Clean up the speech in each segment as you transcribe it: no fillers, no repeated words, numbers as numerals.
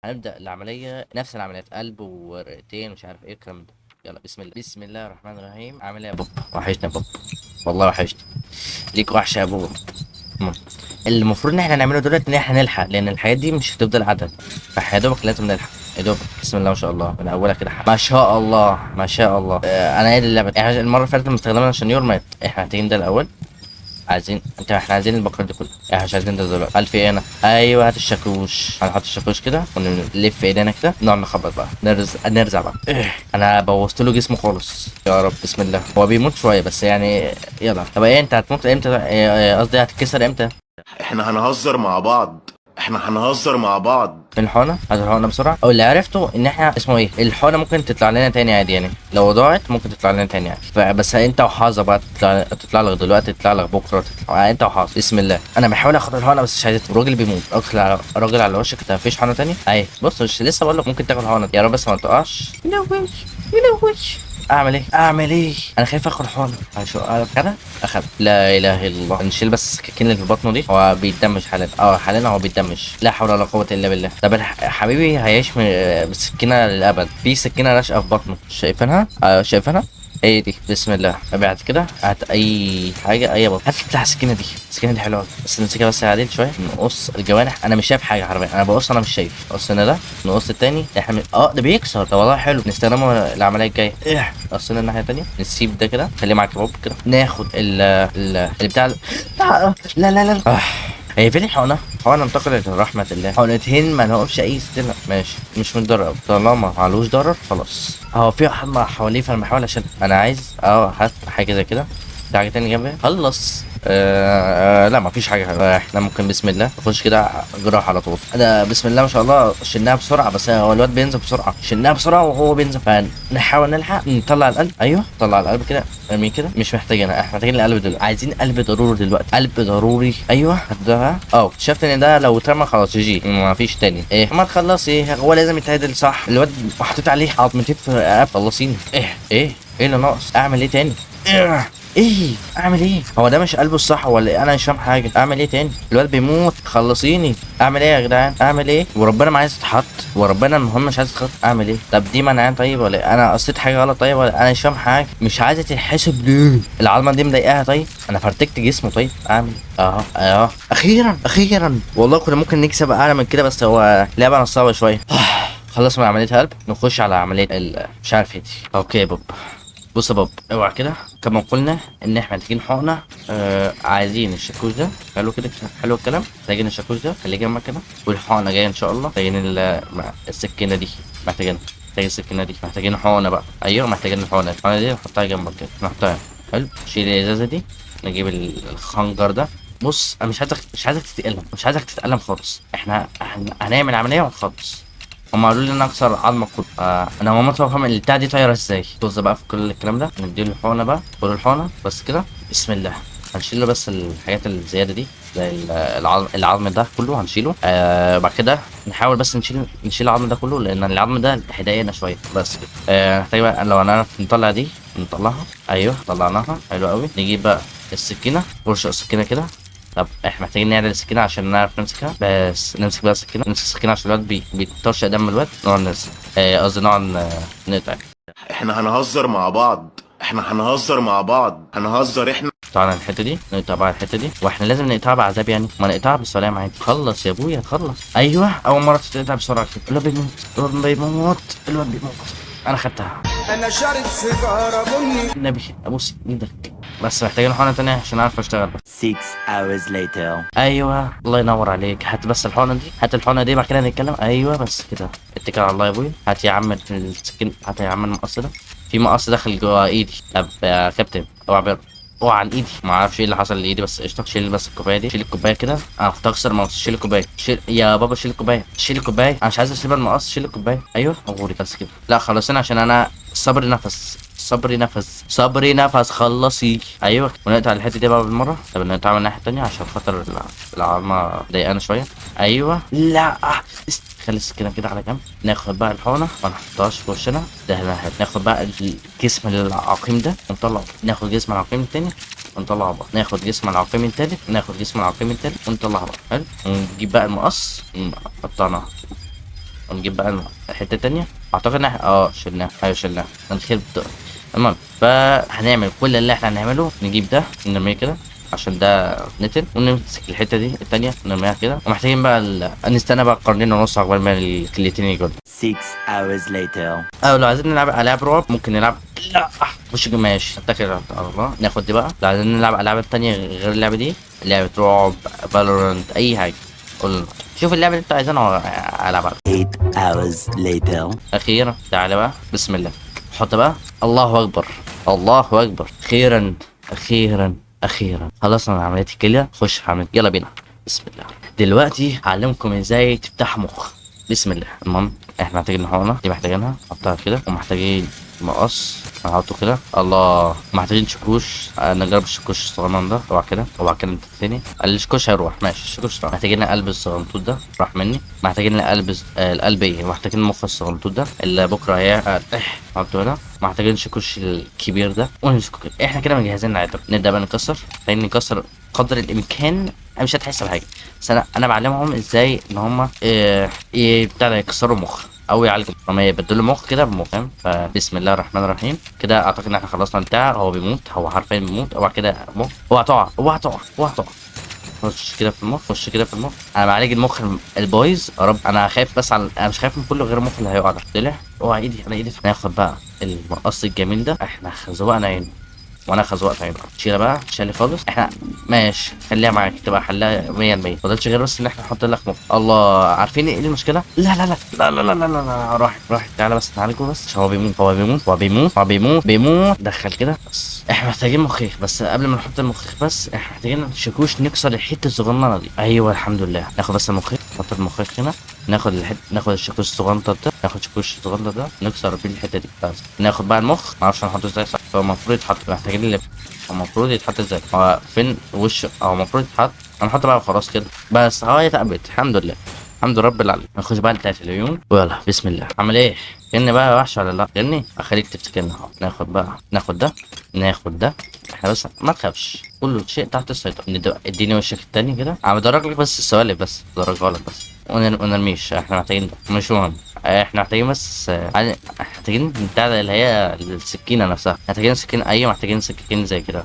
هنبدأ العملية نفس العمليات، قلب ورئتين ومش عارف ايه الكلام ده. يلا بسم الله، بسم الله الرحمن الرحيم. عامل ايه يا بوب؟ وحشنا يا بوب، والله وحشنا. ليك وحشة يا بوب. مم. اللي المفروض ان احنا نعمله دلوقتي ان احنا نلحق، لان الحاجات دي مش هتفضل عدد، فاحنا يا دوبك لازم نلحق. يا دوبك بسم الله ما شاء الله من اولها كده. ما شاء الله ما شاء الله. انا قايل اللعبة احنا المرة اللي فاتت لما استخدمنا عشان مات. احنا محتاجين ده الاول. عايزين احنا عايزين البقرة دي كلها، احنا مش عايزين ده دلوقتي. هل في هنا؟ ايوه هات الشاكوش. هنحط الشاكوش كده ونلف ايدينا كده، نقعد نخبط بقى، نرزع بقى. انا بوظت له جسمه خالص. يا رب بسم الله. هو بيموت شويه بس يعني. يلا طب ايه، انت هتموت امتى؟ قصدي هتتكسر امتى؟ احنا هنهزر مع بعض. احنا هنهزر مع بعض. من الحقنة، هات الحقنة بسرعة. او اللي عرفته ان احنا اسمه ايه، الحقنة ممكن تطلع لنا تاني عادي، يعني لو ضاعت ممكن تطلع لنا تاني عادي. فبس انت وحظك بقى، تطلع لك دلوقتي، تطلع لك بكرة، تطلع انت وحظك. بسم الله. انا بحاول اخد الحقنة بس مش عايز. الراجل بيموت. راجل على وشك، انت مفيش حقنة تاني؟ اهي بص، مش لسه بقول لك ممكن تاخد حقنة؟ يا رب بس ما تقعش. يلوش يلوش. اعمل ايه اعمل ايه؟ انا خايف اخد حقنة. هشو كده اخد. لا اله الا الله. نشيل بس السكاكين اللي في بطنه دي. هو بيتدمج حاليا، حاليا هو بيتدمج. لا حول ولا قوه الا بالله. طب حبيبي هيعيش بالسكينه للابد. في سكينه راشقه في بطنه، شايفينها؟ شايفينها. هي دي. بسم الله. بعد كده هات اي حاجه، اي بطن. هات بتاع السكينه دي. السكينه دي حلوه بس نمسكها بس عادل شويه. نقص الجوانح. انا مش شايف حاجه حرفيا، انا بقص انا مش شايف. قصنا ده. نقص التاني. احنا ده بيكسر. ده والله حلو، نستخدمه العمليه الجايه. قصنا الناحيه التانيه. نسيب ده كده، خليه معاك يا بوب كده. ناخد اللي بتاع لا لا لا. هي فين الحقنة؟ حقنة انتقلت لرحمة الله. حقنتين ما لهمش أي ستيلة. ماشي مش متضرر أوي. طالما معلوش ضرر خلاص. هو في حمى حواليه فأنا بحاول عشان أنا عايز هات حاجة زي كده. في حاجة تانية جنبي؟ خلص. لا مفيش حاجة. احنا ممكن بسم الله نخش كده جراح على طول. ده بسم الله ما شاء الله. شلناها بسرعة بس هو الواد بينزل بسرعة. شلناها بسرعة وهو بينزل، فنحاول نلحق نطلع القلب. ايوه طلع القلب كده. ارميه كده. مش محتاجينها، احنا محتاجين القلب دلوقتي. عايزين قلب ضروري دلوقتي. قلب ضروري. ايوه هدها. اكتشفت ان ده لو اترمى خلاص جي ما فيش تاني. ايه ما تخلص ايه، هو لازم يتعدل صح. الواد محطوط عليه عظمتين في رقبته. خلصيني. ايه اللي ناقص؟ اعمل ايه تاني؟ ايه اعمل ايه؟ هو ده مش قلبه الصح ولا ايه؟ انا مش فاهم حاجه. اعمل ايه تاني؟ الواد بيموت. خلصيني. اعمل ايه يا جدعان؟ اعمل ايه؟ وربنا ما عايز يتحط، وربنا المهم مش عايز يتحط. اعمل ايه؟ طب دي منعان طيب ولا إيه؟ انا قصيت حاجه غلط طيب ولا انا مش فاهم حاجه؟ مش عايزه تتحسب ليه؟ العظمه دي مضايقاها طيب؟ انا فرتكت جسمه طيب. اعمل اخيرا اخيرا. والله كنا ممكن نكسب اعلى من كده بس هو لعبه نصابه شويه. خلصنا من عمليه قلب، نخش على عمليه مش عارف ايه دي. اوكي يا بوب. بص يا بابا، اوعى كده. كما قلنا ان احنا محتاجين حقنه. عايزين الشاكوش ده. حلو كده، حلو الكلام. محتاجين الشاكوش ده، خليه جنبك كده. والحقنه جايه ان شاء الله. محتاجين السكينه دي. محتاجين السكينه دي. محتاجين حقنه بقى. ايوه محتاجين الحقنه دي. نحطها جنبك كده. نحطها. حلو. شيل الازازه دي. نجيب الخنجر ده. بص انا مش عايزك تتألم، مش عايزك تتألم خالص. احنا هنعمل عمليه ونخلص. هم قالوا لي ان اكسر عظمك كله. انا ما فاهم البتاع دي طايره ازاي. طز بقى في كل الكلام ده. نديله الحقنه بقى، كل الحقنه بس كده. بسم الله. هنشيل له بس الحاجات الزياده دي، زي العظم ده كله هنشيله. بعد كده نحاول بس نشيل العظم ده كله، لان العظم ده هيضايقنا شويه بس كده. محتاج بقى لو هنعرف نطلع دي نطلعها. ايوه طلعناها. حلو قوي. نجيب بقى السكينه، فرشه السكينه كده. طب احنا محتاجين نعدل السكينة عشان نعرف نمسكها. بس نمسك بقى السكينة. نمسك السكينة عشان الواد بيطرش دم الواد. نقعد نرسم. قصدي نقعد نقطع. احنا هنهزر مع بعض. احنا هنهزر مع بعض. هنهزر احنا. طبعا الحتة دي نقطع بقى الحتة دي، واحنا لازم نقطعها بعذاب يعني، ما نقطعها بالسلام عادي. خلص يا ابويا خلص. ايوه اول مرة تتقطع بسرعة كده. الواد بيموت. الواد بيموت. انا خدتها. انا شارب سيجاره بني. النبي ابوس ايدك. بس محتاجين حقنة تانية عشان اعرف اشتغل. 6 hours later. ايوه الله ينور عليك. هات بس الحقنه دي. هات الحقنه دي بعد كده نتكلم. ايوه بس كده. اتكل على الله يا ابويا. هات يا عم السكين. هات يا عم المقص ده. في مقص داخل جوه ايدي. طب يا كابتن اوعى عن ايدي. ما اعرفش ايه اللي حصل لايدي بس قشطه. شيل بس الكوبايه دي. شيل الكوبايه كده. انا كنت هكسر المقص. شيل الكوبايه. شيل يا بابا. شيل الكوبايه. شيل الكوبايه. انا مش عايز اسيب المقص. شيل الكوبايه. ايوه غوري بس كده. لا خلصنا عشان انا صبري نفس. صبري نفس. خلصي. ايوه ونقطع الحته دي بقى بالمره. طب نقطع من الناحيه التانيه عشان خاطر العظمه ضايقانا شويه. ايوه لا خلي السكينه كده على جنب. ناخد بقى الحقنه ما نحطهاش في وشنا. ده ناخد بقى الجسم العقيم ده ونطلعه. ناخد جسم العقيم التاني ونطلعه بقى. ناخد جسم العقيم التالت. ناخد جسم العقيم التالت ونطلعه بقى. حلو. ونجيب بقى المقص قطعناه. ونجيب بقى الحته التانيه. اعتقد ان احنا شلناها. ايوه شلناها. الخير المهم فهنعمل كل اللي احنا هنعمله. نجيب ده نرميه كده عشان ده نتن، ونمسك الحته دي التانيه نرميها كده. ومحتاجين بقى نستنى بقى قرنين ونص عقبال ما الكليتين يجوا. 6 hours later. او لو عايزين نلعب العاب رعب ممكن نلعب. لا مش ماشي، اتكل على الله. ناخد دي بقى. لو عايزين نلعب العاب تانية غير اللعبه دي، لعبه رعب، فالورانت، اي حاجه، قول شوف اللعبه اللي انت عايزها العبها. 8 hours later. اخيرا تعالى بقى، بسم الله. حط بقى. الله اكبر، الله اكبر. اخيرا اخيرا اخيرا خلصنا من عمليه الكليه. خش عمليه، يلا بينا. بسم الله. دلوقتي هعلمكم ازاي تفتح مخ. بسم الله. المهم احنا محتاجين الحقنه دي، محتاجينها نحطها كده، ومحتاجين مقص هنحطه كده. الله. محتاجين شكوش، نجرب الشكوش الصغنن ده. وبعد كده انت تاني الشكوش هيروح. ماشي الشكوش راح. محتاجين القلب الصغنطوط ده، راح مني. محتاجين القلب القلب ايه، محتاجين المخ الصغنطوط ده اللي بكره هي نحطه هنا. محتاجين شكوش الكبير ده ونمسكه كده. احنا كده مجهزين العتب. نبدا بقى نكسر. خلينا نكسر قدر الامكان. مش هتحس بحاجه، بس انا بعلمهم ازاي ان هم بتاع يكسروا مخ او يعالجوا لما يبدلوا مخ كده بمخ، فاهم؟ فبسم الله الرحمن الرحيم. كده اعتقد ان احنا خلصنا البتاع. هو بيموت، هو حرفيا بيموت. اوعى كده مخ، اوعى تقع، اوعى تقع، اوعى تقع. خش كده في المخ، خش كده في المخ. انا بعالج المخ البايظ. يا رب انا خايف بس انا مش خايف من كله غير المخ اللي هيقع ده. طلع. اوعى ايدي، انا ايدي. ناخد بقى المقص الجميل ده. احنا زوقنا عينه وانا خزوقت عينه. شيلها بقى، شيلها خالص. احنا ماشي، خليها معاك تبقى حلها 100%. فضلش غير بس ان احنا نحط لك مخ. الله. عارفين ايه المشكله؟ لا لا لا لا لا لا لا لا. راحت. تعالى بس نعالجه بس عشان هو بيموت، هو بيموت، هو بيموت، هو بيموت، بيموت. دخل كده بس. احنا محتاجين مخيخ. بس قبل ما نحط المخيخ بس احنا محتاجين شاكوش نكسر الحته الصغننه دي. ايوه الحمد لله. ناخد بس المخيخ، نحط المخيخ هنا. ناخد الشاكوش الصغنطه ده، ناخد الشاكوش الصغنطه ده نكسر بيه الحته دي بس. ناخد بقى المخ. معرفش هنحطه ازاي صح. هو المفروض يتحط. محتاجين اللي المفروض يتحط ازاي. هو فين وشه؟ المفروض يتحط. هنحطه بقى وخلاص كده بس. هو يتقبل الحمد لله، الحمد رب العالمين. نخش بقى بتاعت العيون ويلا بسم الله. عمل ايه؟ كأني بقى وحش ولا لا؟ كأني اخليك تفتكرني اهو. ناخد ده، ناخد ده. احنا بس ما تخافش، كل شيء تحت السيطرة. اديني وشك التاني كده. انا بدرج لك بس السوالف، بس بدرجها لك بس. ونرميش. احنا محتاجين ده مش مهم. احنا محتاجين بس محتاجين بتاع اللي هي السكينه نفسها. محتاجين سكينه. ايوه محتاجين سكين زي كده.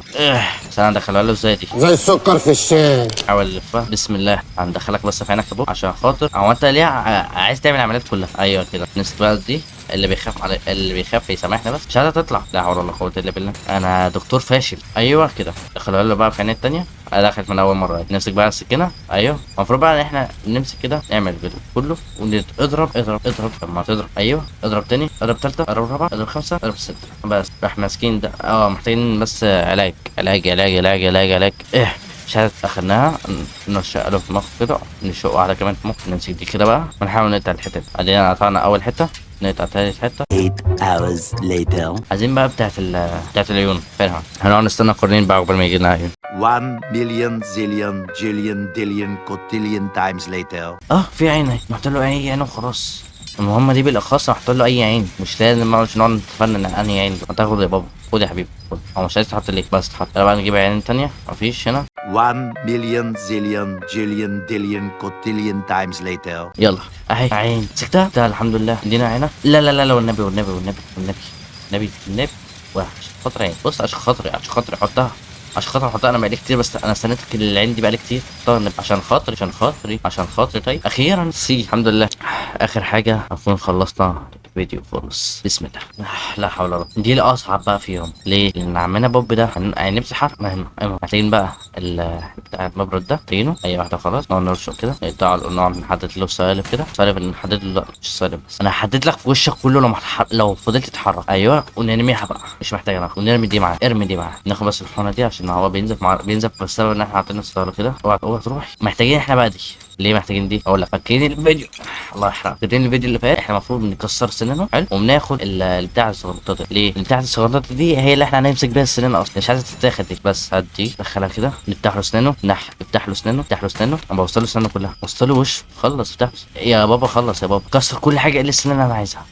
بس انا هدخلها له ازاي دي؟ زي السكر في الشاي. حاول الفها. بسم الله. هندخلك بس في عينك تبص عشان خاطر. هو انت ليه عايز تعمل عمليات كلها؟ ايوه كده. نمسك بقى دي. اللي بيخاف يسامحنا بس. مش عايزه تطلع. لا حول ولا قوه الا بالله. انا دكتور فاشل. ايوه كده. دخلها له بقى في عينيه التانيه. دخلت من اول مره. نمسك بقى السكينه. ايوه المفروض بقى ان احنا نمسك كده، نعمل كله ونضرب. اضرب لما تضرب. ايوه اضرب تاني، اضرب تالتة، اضرب رابعة، اضرب خمسة، اضرب ستة. بس راح ماسكين ده. محتاجين بس علاج. مش عارف. اخدناها نرشق له في المخ كده. نشق واحده كمان في المخ. نمسك دي كده بقى ونحاول نقطع الحتت. ادينا قطعنا اول حته، نقطع تالت حته. 8 hours later. عايزين بقى بتاعت العيون. فينها؟ هنقعد نستنى قرنين بقى قبل ما يجي لنا عيون. 1 million zillion jillion dillion cotillion times later. في عين اهي. نحط له اي عين وخلاص. المهمه دي بالاخص نحط له اي عين. مش لازم نقعد نتفنن انهي عين. هتاخد يا بابا. خد يا حبيبي خد. هو مش عايز تحط ليه بس تحط. يلا بقى نجيب عين تانية. مفيش هنا. 1 million zillion jillion dillion cotillion times later. يلا اهي عين. مسكتها ده الحمد لله. ادينا عينه. لا لا لا والنبي والنبي والنبي والنبي والنبي والنبي. عشان خاطر عين. بص عشان خاطري حطها. عشان خاطر احطها. انا بقالي كتير بس انا استنيت العين دي بقالي كتير. عشان خاطري. طيب اخيرا الحمد لله. اخر حاجه هنكون خلصنا الفيديو خالص. بسم الله. لا حول ولا قوه. دي الاصعب بقى فيهم. ليه؟ لان عمنا بوب ده هنمسح. محتاجين بقى بتاع المبرد ده. محتاجينه اي واحده خلاص. نقعد نرشق كده. نقعد نحدد له سوالف كده. سوالف نحدد له. لا مش سوالف بس. انا هحدد لك في وشك كله لو فضلت تتحرك. ايوه ونرميها بقى. مش محتاجه ناخد. ونرمي دي معاه. ارمي دي معاه. ناخد بس الحونه دي عشان هو بينزف بسبب ان احنا حاطين السيارة كده. اوعى تروح. محتاجين احنا بقى دي. ليه محتاجين دي؟ اقول لك. فاكرين الفيديو؟ الله يحرق. فاكرين الفيديو اللي فات؟ احنا المفروض نكسر سنانه. حلو. وبناخد البتاع الصغنططه. ليه؟ البتاع الصغنططه دي هي اللي احنا هنمسك بيها السنان اصلا. مش عايزه تتاخد دي. بس هات دي دخلها كده. نفتح له اسنانه. افتح له اسنانه. انا بوصل له اسنانه كلها. وصل له وشه. خلص. افتح يا بابا. خلص يا بابا. كسر كل حاجه الا السنان اللي انا عايزها.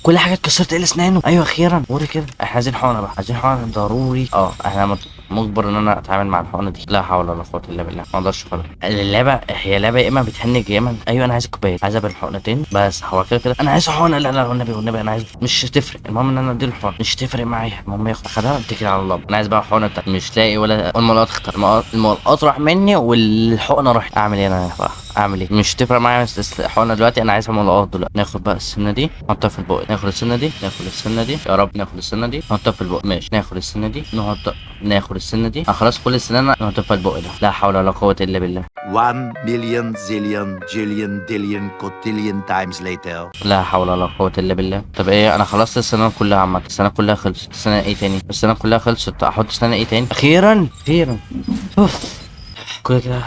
كل حاجه اتكسرت الا اسنانه. ايوه اخيرا وري كده. احنا عايزين حقنه بقى، عايزين حقنه ضروري. احنا مجبر ان انا اتعامل مع الحقنه دي. لا حول ولا قوه الا بالله، ما اقدرش خلاص. اللعبه هي لعبه يا اما بتهنج يا اما ايوه انا عايز الكوبايه، عايز ابل حقنتين بس. هو كده انا عايز حقنه. لا لا والنبي والنبي انا عايز، مش تفرق، المهم ان انا اديله الحقنه، مش تفرق معايا، المهم ياخد خدها اتكل على الله. انا عايز بقى حقنه بتاعت مش لاقي ولا الملقط اختار، الملقط راح مني والحقنه راحت. اعمل ايه انا بقى؟ اعمل ايه؟ مش تفرق معايا حقنه دلوقتي، انا عايزها ملقط دلوقتي. ناخد بقى السنه دي نحطها في البق، ناخد السنه دي، ناخد السنه دي، يا رب ناخد السنه دي نحطها في البق. ماشي ناخد السنه دي نحط، ناخد السنه دي خلاص كل السنان نحطها في البق ده. لا حول ولا قوه الا بالله. 1 million zillion jillion dillion cotillion times later. لا حول ولا قوة الا بالله. طب ايه، انا خلصت السنة كلها عامة، السنة كلها خلصت. السنة ايه تاني؟ السنة كلها خلصت، احط سنة ايه تاني؟ اخيرا اخيرا. اوف كده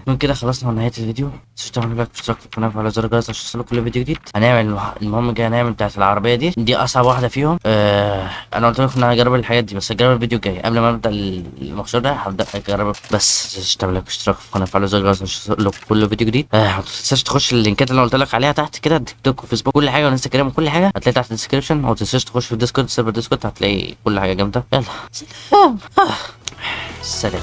من كده خلصنا من نهاية الفيديو. متنسوش تعملوا لايك واشتراك في القناة وعلى زر الجرس عشان توصلوا كل فيديو جديد. هنعمل المهم الجاي هنعمل بتاعت العربية دي اصعب واحدة فيهم. انا قلت لكم ان انا هجرب الحاجات دي بس هجرب الفيديو الجاي قبل ما ابدا المشروع ده، هبدا اجرب. بس متنسوش تعملوا لايك واشتراك في القناة وعلى زر الجرس عشان توصلوا كل فيديو جديد. ما تنساش تخش اللينكات اللي انا قلت لك عليها تحت كده، تيك توك وفيسبوك كل حاجة وانستجرام وكل حاجة هتلاقي تحت الديسكربشن. وما تنساش تخش في الديسكورد، سيرفر ديسكورد، هتلاقي كل حاجة جامدة. يلا سلام. سلام.